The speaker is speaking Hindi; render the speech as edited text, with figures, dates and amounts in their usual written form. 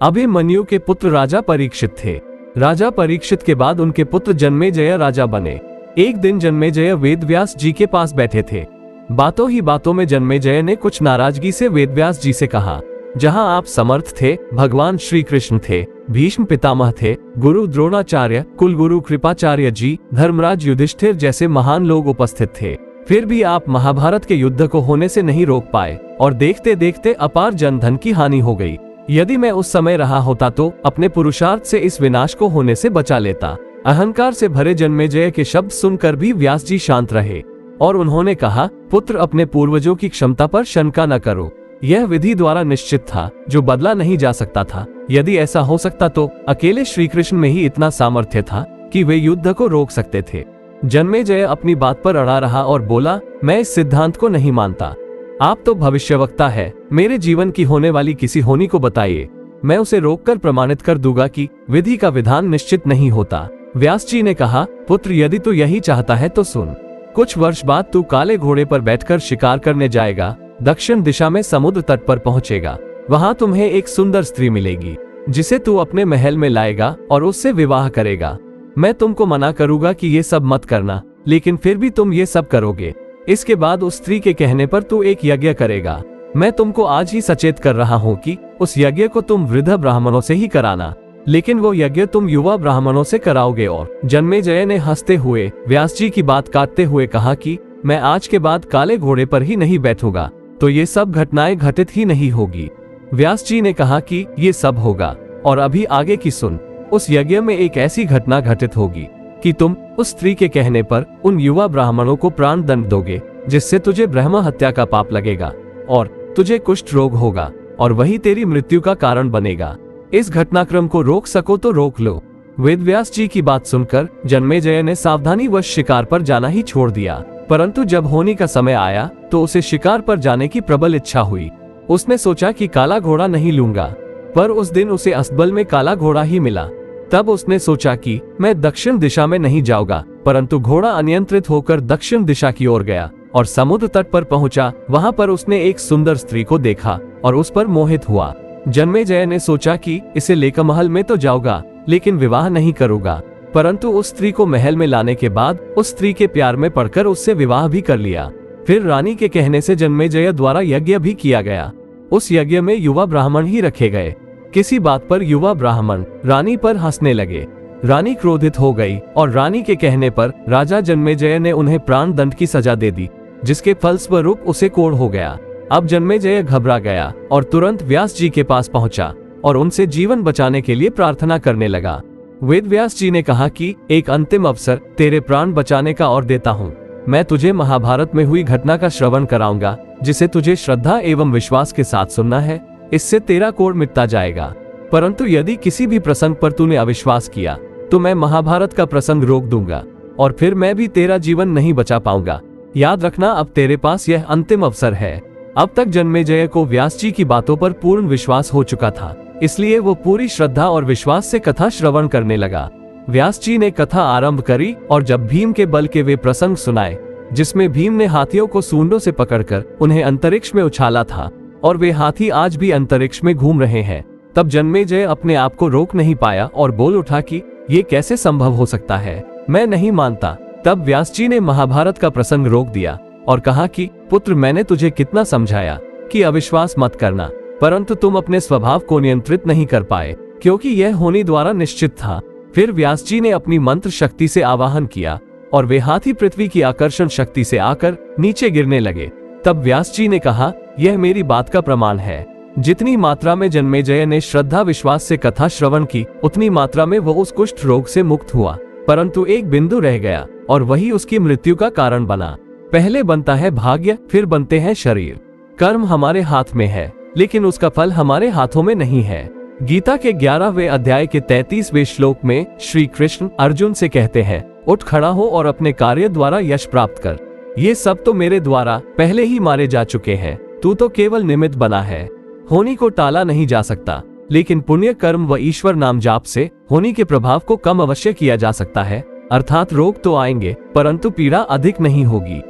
अभिमन्यु के पुत्र राजा परीक्षित थे। राजा परीक्षित के बाद उनके पुत्र जन्मेजय राजा बने। एक दिन जन्मेजय वेदव्यास जी के पास बैठे थे। बातों ही बातों में जन्मेजय ने कुछ नाराजगी से वेदव्यास जी से कहा, जहां आप समर्थ थे, भगवान श्री कृष्ण थे, भीष्म पितामह थे, गुरु द्रोणाचार्य, कुलगुरु कृपाचार्य जी, धर्मराज युधिष्ठिर जैसे महान लोग उपस्थित थे, फिर भी आप महाभारत के युद्ध को होने से नहीं रोक पाए और देखते देखते अपार जनधन की हानि हो गई। यदि मैं उस समय रहा होता तो अपने पुरुषार्थ से इस विनाश को होने से बचा लेता। अहंकार से भरे जन्मेजय के शब्द सुनकर भी व्यास जी शांत रहे और उन्होंने कहा, पुत्र अपने पूर्वजों की क्षमता पर शंका न करो। यह विधि द्वारा निश्चित था जो बदला नहीं जा सकता था। यदि ऐसा हो सकता तो अकेले श्री कृष्ण में ही इतना सामर्थ्य था कि वे युद्ध को रोक सकते थे। जन्मेजय अपनी बात पर अड़ा रहा और बोला, मैं इस सिद्धांत को नहीं मानता। आप तो भविष्यवक्ता है, मेरे जीवन की होने वाली किसी होनी को बताइए, मैं उसे रोककर प्रमाणित कर दूंगा कि विधि का विधान निश्चित नहीं होता। व्यास जी ने कहा, पुत्र यदि तू यही चाहता है तो सुन। कुछ वर्ष बाद तू काले घोड़े पर बैठकर शिकार करने जाएगा, दक्षिण दिशा में समुद्र तट पर पहुंचेगा। वहां तुम्हें एक सुंदर स्त्री मिलेगी जिसे तू अपने महल में लाएगा और उससे विवाह करेगा। मैं तुमको मना करूंगा कि ये सब मत करना, लेकिन फिर भी तुम ये सब करोगे। इसके बाद उस स्त्री के कहने पर तू एक यज्ञ करेगा। मैं तुमको आज ही सचेत कर रहा हूँ कि उस यज्ञ को तुम वृद्ध ब्राह्मणों से ही कराना, लेकिन वो यज्ञ तुम युवा ब्राह्मणों से कराओगे। और जन्मेजय ने हंसते हुए व्यास जी की बात काटते हुए कहा कि मैं आज के बाद काले घोड़े पर ही नहीं बैठूंगा तो ये सब घटनाएं घटित ही नहीं होगी। व्यास जी ने कहा कि ये सब होगा और अभी आगे की सुन। उस यज्ञ में एक ऐसी घटना घटित होगी कि तुम उस स्त्री के कहने पर उन युवा ब्राह्मणों को प्राण दंड दोगे, जिससे तुझे ब्रह्म हत्या का पाप लगेगा और तुझे कुष्ठ रोग होगा और वही तेरी मृत्यु का कारण बनेगा। इस घटनाक्रम को रोक सको तो रोक लो। वेदव्यास जी की बात सुनकर जन्मेजय ने सावधानीवश शिकार पर जाना ही छोड़ दिया, परंतु जब होनी का समय आया तो उसे शिकार पर जाने की प्रबल इच्छा हुई। उसने सोचा कि काला घोड़ा नहीं लूंगा, पर उस दिन उसे अस्तबल में काला घोड़ा ही मिला। तब उसने सोचा कि मैं दक्षिण दिशा में नहीं जाऊंगा, परंतु घोड़ा अनियंत्रित होकर दक्षिण दिशा की ओर गया और समुद्र तट पर पहुंचा। वहां पर उसने एक सुंदर स्त्री को देखा और उस पर मोहित हुआ। जन्मेजय ने सोचा कि इसे लेकर महल में तो जाऊंगा, लेकिन विवाह नहीं करूंगा, परंतु उस स्त्री को महल में लाने के बाद उस स्त्री के प्यार में पड़कर उससे विवाह भी कर लिया। फिर रानी के कहने से जन्मेजय द्वारा यज्ञ भी किया गया। उस यज्ञ में युवा ब्राह्मण ही रखे गए। किसी बात पर युवा ब्राह्मण रानी पर हंसने लगे। रानी क्रोधित हो गई और रानी के कहने पर राजा जन्मेजय ने उन्हें प्राण दंड की सजा दे दी, जिसके फलस्वरूप उसे कोढ़ हो गया। अब जन्मेजय घबरा गया और तुरंत व्यास जी के पास पहुंचा और उनसे जीवन बचाने के लिए प्रार्थना करने लगा। वेदव्यास जी ने कहा कि एक अंतिम अवसर तेरे प्राण बचाने का और देता हूँ। मैं तुझे महाभारत में हुई घटना का श्रवण कराऊंगा, जिसे तुझे श्रद्धा एवं विश्वास के साथ सुनना है। इससे तेरा कोढ़ मिटता जाएगा, परंतु यदि किसी भी प्रसंग पर तूने अविश्वास किया तो मैं महाभारत का प्रसंग रोक दूंगा और फिर मैं भी तेरा जीवन नहीं बचा पाऊंगा। याद रखना, अब तेरे पास यह अंतिम अवसर है। अब तक जन्मेजय को व्यास जी की बातों पर पूर्ण विश्वास हो चुका था, इसलिए वो पूरी श्रद्धा और विश्वास से कथा श्रवण करने लगा। व्यास जी ने कथा आरंभ करी और जब भीम के बल के वे प्रसंग सुनाए, जिसमें भीम ने हाथियों को सूंडों से पकड़कर उन्हें अंतरिक्ष में उछाला था और वे हाथी आज भी अंतरिक्ष में घूम रहे हैं, तब जन्मेजय अपने आप को रोक नहीं पाया और बोल उठा कि ये कैसे संभव हो सकता है, मैं नहीं मानता। तब व्यास जी ने महाभारत का प्रसंग रोक दिया और कहा कि पुत्र, मैंने तुझे कितना समझाया कि अविश्वास मत करना, परंतु तुम अपने स्वभाव को नियंत्रित नहीं कर पाए, क्योंकि यह होनी द्वारा निश्चित था। फिर व्यास जी ने अपनी मंत्र शक्ति से आवाहन किया और वे हाथी पृथ्वी की आकर्षण शक्ति से आकर नीचे गिरने लगे। तब व्यास जी ने कहा, यह मेरी बात का प्रमाण है। जितनी मात्रा में जन्मेजय ने श्रद्धा विश्वास से कथा श्रवण की, उतनी मात्रा में वह उस कुष्ठ रोग से मुक्त हुआ, परंतु एक बिंदु रह गया और वही उसकी मृत्यु का कारण बना। पहले बनता है भाग्य, फिर बनते हैं शरीर। कर्म हमारे हाथ में है, लेकिन उसका फल हमारे हाथों में नहीं है। गीता के 11वें अध्याय के 33वें श्लोक में श्री कृष्ण अर्जुन से कहते हैं, उठ खड़ा हो और अपने कार्य द्वारा यश प्राप्त कर। ये सब तो मेरे द्वारा पहले ही मारे जा चुके हैं, तू तो केवल निमित्त बना है। होनी को टाला नहीं जा सकता, लेकिन पुण्य कर्म व ईश्वर नाम जाप से होनी के प्रभाव को कम अवश्य किया जा सकता है। अर्थात रोग तो आएंगे, परंतु पीड़ा अधिक नहीं होगी।